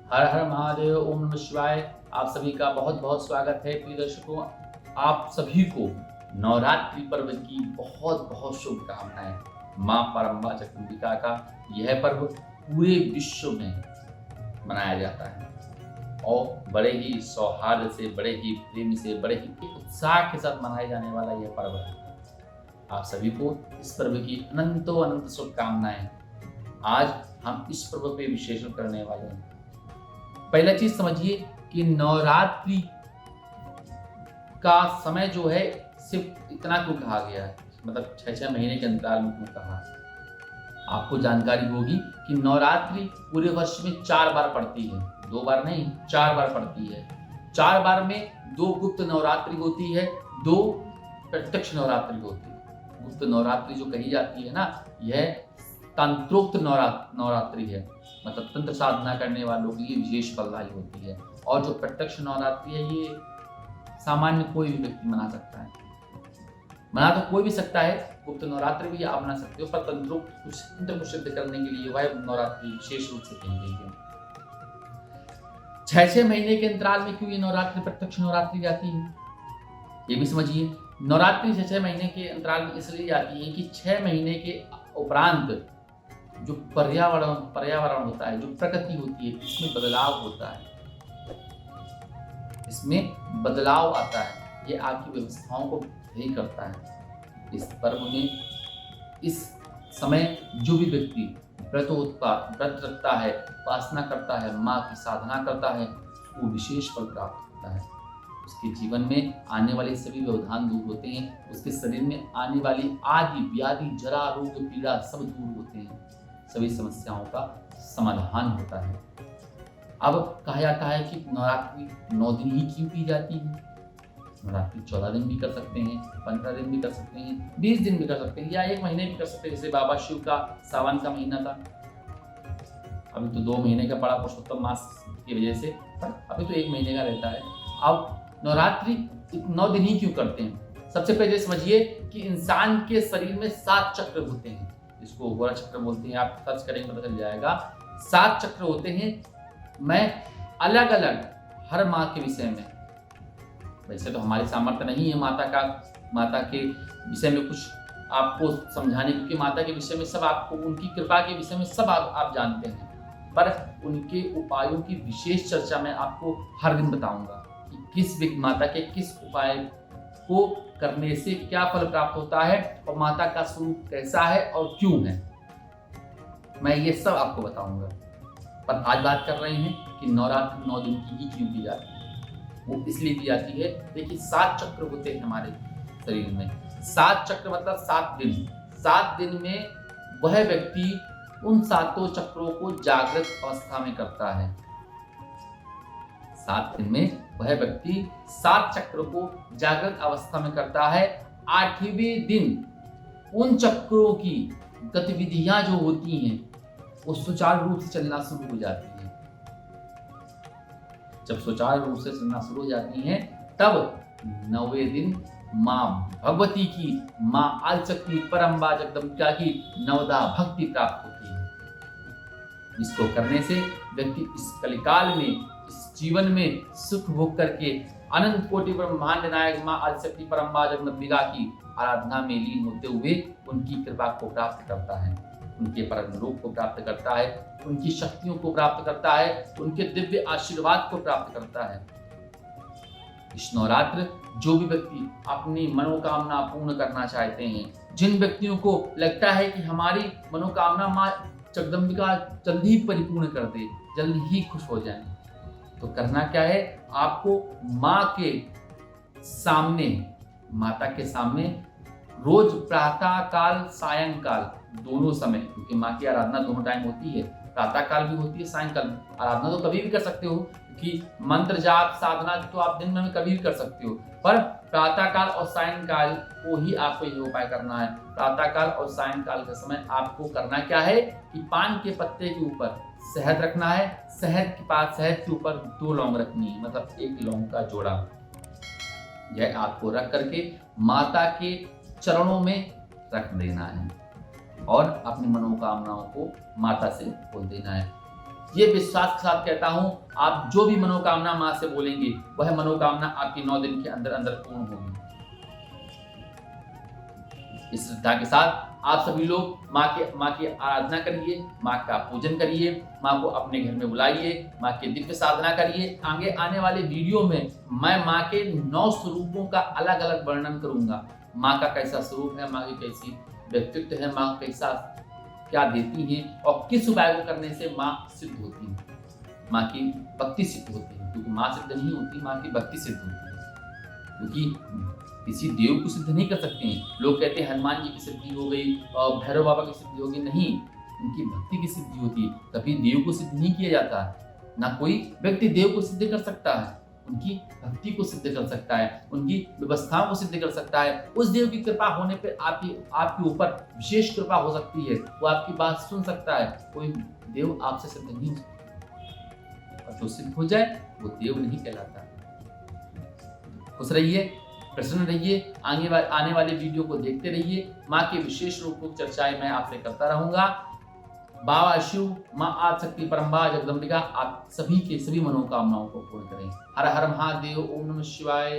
हर हर महादेव, ओम नमः शिवाय। आप सभी का बहुत बहुत स्वागत है। प्रिय दर्शकों, आप सभी को नवरात्रि पर्व की बहुत बहुत शुभकामनाएं। माँ परम्बा जगदम्बिका का यह पर्व पूरे विश्व में मनाया जाता है और बड़े ही सौहार्द से, बड़े ही प्रेम से, बड़े ही उत्साह के साथ मनाए जाने वाला यह पर्व है। आप सभी को इस पर्व की अनंतों अनंत शुभकामनाएं। आज हम इस पर्व पे विशेषण करने वाले हैं। पहला चीज समझिए कि नवरात्रि का समय जो है सिर्फ इतना क्यों कहा गया है, मतलब 6-6 महीने के अंतराल में क्यों कहा। आपको जानकारी होगी कि नवरात्रि पूरे वर्ष में 4 बार पड़ती है, 2 बार नहीं, 4 बार पड़ती है। 4 बार में 2 गुप्त नवरात्रि होती है, 2 प्रत्यक्ष नवरात्रि होती है। गुप्त नवरात्रि जो कही जाती है ना, यह तंत्रोक्त नवरात्रि है, मतलब तंत्र साधना करने वालों के लिए विशेष फलदायी होती है। और जो प्रत्यक्ष नवरात्रि है, ये सामान्य कोई भी व्यक्ति मना सकता है। मना तो कोई भी सकता है, गुप्त नवरात्रि भी आप मना सकते हो, पर तंत्रोक्त कुछ तंत्र को सिद्ध करने के लिए वह नवरात्रि विशेष रूप से कही गई है। 6-6 महीने के अंतराल में क्यों ये नवरात्रि प्रत्यक्ष नवरात्रि जाती है, ये भी समझिए। नवरात्रि 6-6 महीने के अंतराल में इसलिए जाती है कि 6 महीने के उपरांत जो पर्यावरण होता है, जो प्रकृति होती है, इसमें बदलाव होता है, इसमें बदलाव आता है। ये आपकी व्यवस्थाओं को सही करता है। इस पर्व में इस समय जो भी व्यक्ति व्रत रखता है, उपासना करता है, माँ की साधना करता है, वो विशेष फल प्राप्त होता है। उसके जीवन में आने वाले सभी व्यवधान दूर होते हैं। उसके शरीर में आने वाली आदि व्याधि, जरा, रोग, पीड़ा सब दूर होते हैं। सभी समस्याओं का समाधान होता है। अब कहा जाता है कि नवरात्रि 9 दिन ही क्यों की जाती है। नवरात्रि 14 दिन भी कर सकते हैं, 15 दिन भी कर सकते हैं, 20 दिन भी कर सकते हैं, या 1 महीने भी कर सकते हैं। जैसे बाबा शिव का सावन का महीना था, अभी तो 2 महीने का पड़ा पुरुषोत्तम मास की वजह से, पर अभी तो 1 महीने का रहता है। अब नवरात्रि 9 दिन ही क्यों करते हैं। सबसे पहले समझिए कि इंसान के शरीर में 7 चक्र होते हैं, इसको गोरा चक्र बोलते हैं। आप सर्च करेंगे पता चल जाएगा। 7 चक्र होते हैं। मैं अलग अलग हर माँ के विषय में, वैसे तो हमारी सामर्थ्य नहीं है माता के विषय में कुछ आपको समझाने, क्योंकि माता के विषय में सब आपको, उनकी कृपा के विषय में सब आप जानते हैं, पर उनके उपायों की विशेष चर्चा मैं आपको हर दिन बताऊंगा कि किस माता के किस उपाय को करने से क्या फल प्राप्त होता है और माता का स्वरूप कैसा है और क्यों है, मैं ये सब आपको बताऊंगा। पर आज बात कर रहे हैं कि नवरात्रि 9 दिन की ही क्यों की जाती है। वो इसलिए की जाती है, देखिए 7 चक्र होते हैं हमारे शरीर में। 7 चक्र मतलब 7 दिन। 7 दिन में वह व्यक्ति उन 7 चक्रों को जागृत अवस्था में करता है। 7 दिन में वह व्यक्ति 7 चक्र को जागृत अवस्था में करता है। 8वें दिन उन चक्रों की गतिविधियां जो होती हैं वो सुचारू रूप से चलना शुरू हो जाती है। जब सुचारू रूप से चलना शुरू हो जाती हैं, तब 9वें दिन माँ भगवती की, माँ आदिशक्ति परम्बा जगदम्बिका की नवदा भक्ति प्राप्त होती है। इसको करने से व्यक्ति इस कलिकाल में, इस जीवन में सुख भोग करके अनंत कोटि ब्रह्मांड नायक माँ आदिशक्ति परम्बा जगदम्बिका की आराधना में लीन होते हुए उनकी कृपा को प्राप्त करता है, उनके परम रूप को प्राप्त करता है, उनकी शक्तियों को प्राप्त करता है, उनके दिव्य आशीर्वाद को प्राप्त करता है। इस नवरात्र जो भी व्यक्ति अपनी मनोकामना पूर्ण करना चाहते हैं, जिन व्यक्तियों को लगता है कि हमारी मनोकामना माँ जगदम्बिका जल्दी ही परिपूर्ण कर दे, जल्दी ही खुश हो जाए, तो करना क्या है, आपको माँ के सामने, माता के सामने रोज प्रातः काल, सायंकाल, दोनों समय, क्योंकि माँ की आराधना दोनों टाइम होती है, प्रातः काल भी होती है, सायंकाल। आराधना तो कभी भी कर सकते हो, क्योंकि मंत्र जाप साधना तो आप दिन में कभी भी कर सकते हो, पर प्रातः काल और सायंकाल को ही आपको ये उपाय करना है। प्रातः काल और सायंकाल के समय आपको करना क्या है कि पान के पत्ते के ऊपर शहद रखना है, शहद के ऊपर 2 लौंग रखनी है, मतलब 1 लौंग का जोड़ा। यह आपको रख करके माता के चरणों में रख देना है और अपनी मनोकामनाओं को माता से बोल देना है। ये विश्वास के साथ कहता हूं, आप जो भी मनोकामना मां से बोलेंगे वह मनोकामना आपकी 9 दिन के अंदर अंदर पूर्ण होगी। इस श्रद्धा के साथ आप सभी लोग माँ की आराधना करिए, माँ का पूजन करिए, माँ को अपने घर में बुलाइए, माँ की दिव्य साधना करिए। आगे आने वाले वीडियो में मैं माँ के 9 स्वरूपों का अलग अलग वर्णन करूंगा। माँ का कैसा स्वरूप है, माँ की कैसी व्यक्तित्व है, माँ कैसा क्या देती है और किस उपाय को करने से माँ सिद्ध होती है, माँ की भक्ति सिद्ध होती है। क्योंकि माँ सिद्ध नहीं होती, माँ की भक्ति सिद्ध होती है। क्योंकि किसी देव को सिद्ध नहीं कर सकते हैं। लोग कहते हैं हनुमान जी की सिद्धि हो गई और भैरव बाबा की सिद्धि हो गई, नहीं, उनकी भक्ति की सिद्धि होती है। कभी देव को सिद्ध नहीं किया जाता, ना कोई व्यक्ति देव को सिद्ध कर सकता है, उनकी भक्ति को सिद्ध कर सकता है, उनकी व्यवस्थाओं को सिद्ध कर सकता है। उस देव की कृपा होने पर आपके ऊपर विशेष कृपा हो सकती है, वो आपकी बात सुन सकता है। कोई देव आपसे सिद्ध नहीं हो सकता, और जो सिद्ध हो जाए वो देव नहीं कहलाता। खुश रहिए, प्रसन्न रहिए, आने वाले वीडियो को देखते रहिए। माँ के विशेष रूपों की चर्चाएं मैं आपसे करता रहूंगा। बाबा शिव, माँ आदिशक्ति, परम्बा जगदम्बिका आप सभी के सभी मनोकामनाओं को पूर्ण करें। हर हर महादेव, ओम नमः शिवाय।